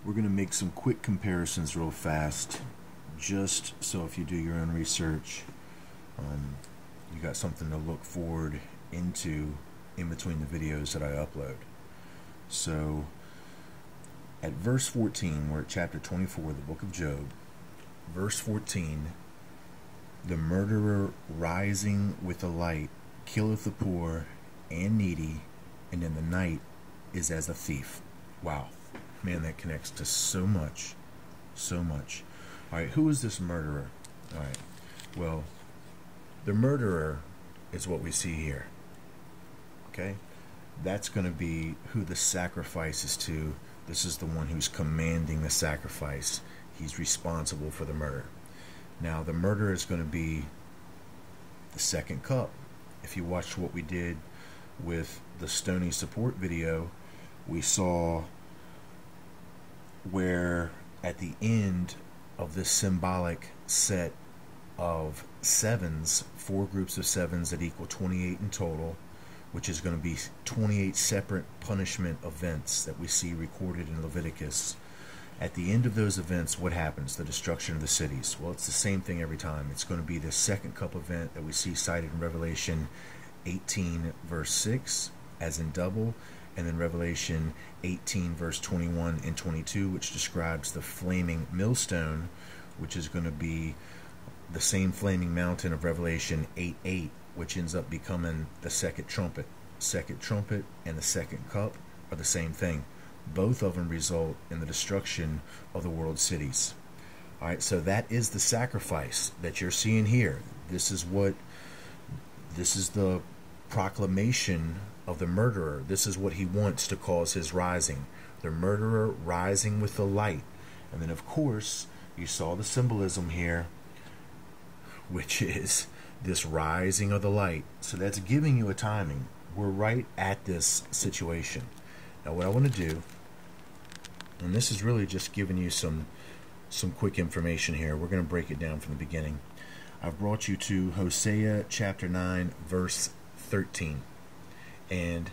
We're going to make some quick comparisons real fast, just so if you do your own research, you got something to look forward into in between the videos that I upload. So at verse 14, we're at chapter 24 of the book of Job. Verse 14, the murderer rising with the light killeth the poor and needy, and in the night is as a thief. Wow, man, that connects to so much, so much. All right, who is this murderer? All right, well, the murderer is what we see here. Okay, that's going to be who the sacrifice is to. This is the one who's commanding the sacrifice. He's responsible for the murder. Now, the murder is going to be the second cup. If you watched what we did with the Stony support video, we saw where at the end of this symbolic set of sevens, 4 groups of sevens that equal 28 in total, which is going to be 28 separate punishment events that we see recorded in Leviticus. At the end of those events, what happens? The destruction of the cities. Well, it's the same thing every time. It's going to be the second cup event that we see cited in Revelation 18 verse 6 as in double, and then Revelation 18 verse 21 and 22, which describes the flaming millstone, which is going to be the same flaming mountain of Revelation 8:8, which ends up becoming the second trumpet. Second trumpet and the second cup are the same thing. Both of them result in the destruction of the world cities. All right, so that is the sacrifice that you're seeing here. This is the proclamation of the murderer. This is what he wants to cause his rising. The murderer rising with the light. And then, of course, you saw the symbolism here, which is this rising of the light. So that's giving you a timing. We're right at this situation. Now, what I want to do, and this is really just giving you some quick information here. We're going to break it down from the beginning. I've brought you to Hosea chapter 9, verse 13. And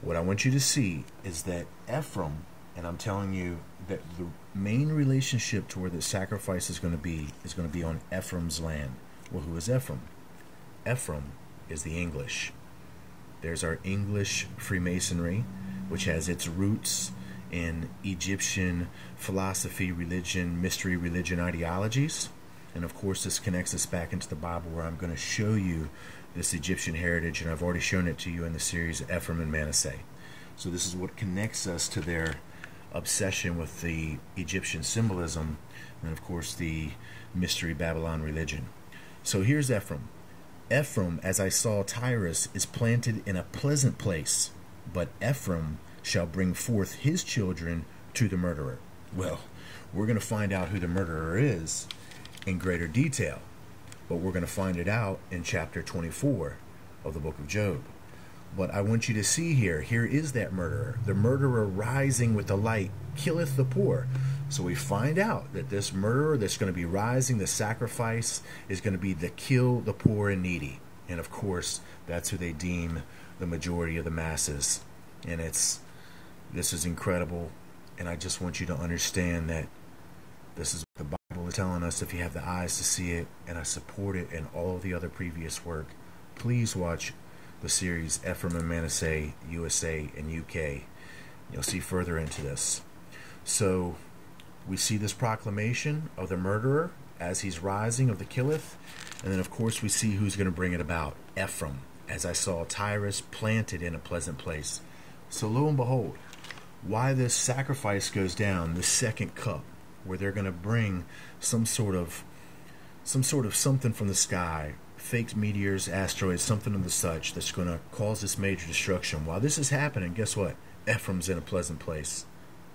what I want you to see is that Ephraim, and I'm telling you that the main relationship to where the sacrifice is going to be on Ephraim's land. Well, who is Ephraim? Ephraim is the English. There's our English Freemasonry, which has its roots in Egyptian philosophy, religion, mystery religion ideologies. And of course, this connects us back into the Bible, where I'm going to show you this Egyptian heritage, and I've already shown it to you in the series Ephraim and Manasseh. So this is what connects us to their obsession with the Egyptian symbolism, and of course the mystery Babylon religion. So here's Ephraim. Ephraim, as I saw Tyrus, is planted in a pleasant place, but Ephraim shall bring forth his children to the murderer. Well, we're going to find out who the murderer is in greater detail, but we're going to find it out in chapter 24 of the book of Job. But I want you to see here is that murderer. The murderer rising with the light killeth the poor. So we find out that this murderer that's going to be rising, the sacrifice, is going to be the kill the poor and needy. And of course, that's who they deem the majority of the masses. And this is incredible. And I just want you to understand that this is what the Bible is telling us if you have the eyes to see it, and I support it in all of the other previous work. Please watch the series Ephraim and Manasseh, USA and UK. You'll see further into this. So we see this proclamation of the murderer as he's rising of the killeth, and then of course we see who's going to bring it about. Ephraim, as I saw Tyrus planted in a pleasant place. So lo and behold, why this sacrifice goes down, the second cup, where they're going to bring some sort of something from the sky, faked meteors, asteroids, something of the such, that's going to cause this major destruction. While this is happening, guess what? Ephraim's in a pleasant place.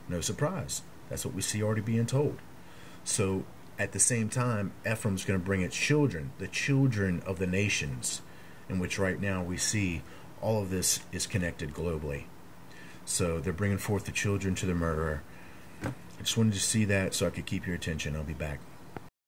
No surprise. That's what we see already being told. So at the same time, Ephraim's going to bring its children, the children of the nations, in which right now we see all of this is connected globally. So they're bringing forth the children to the murderer. I just wanted to see that so I could keep your attention. I'll be back.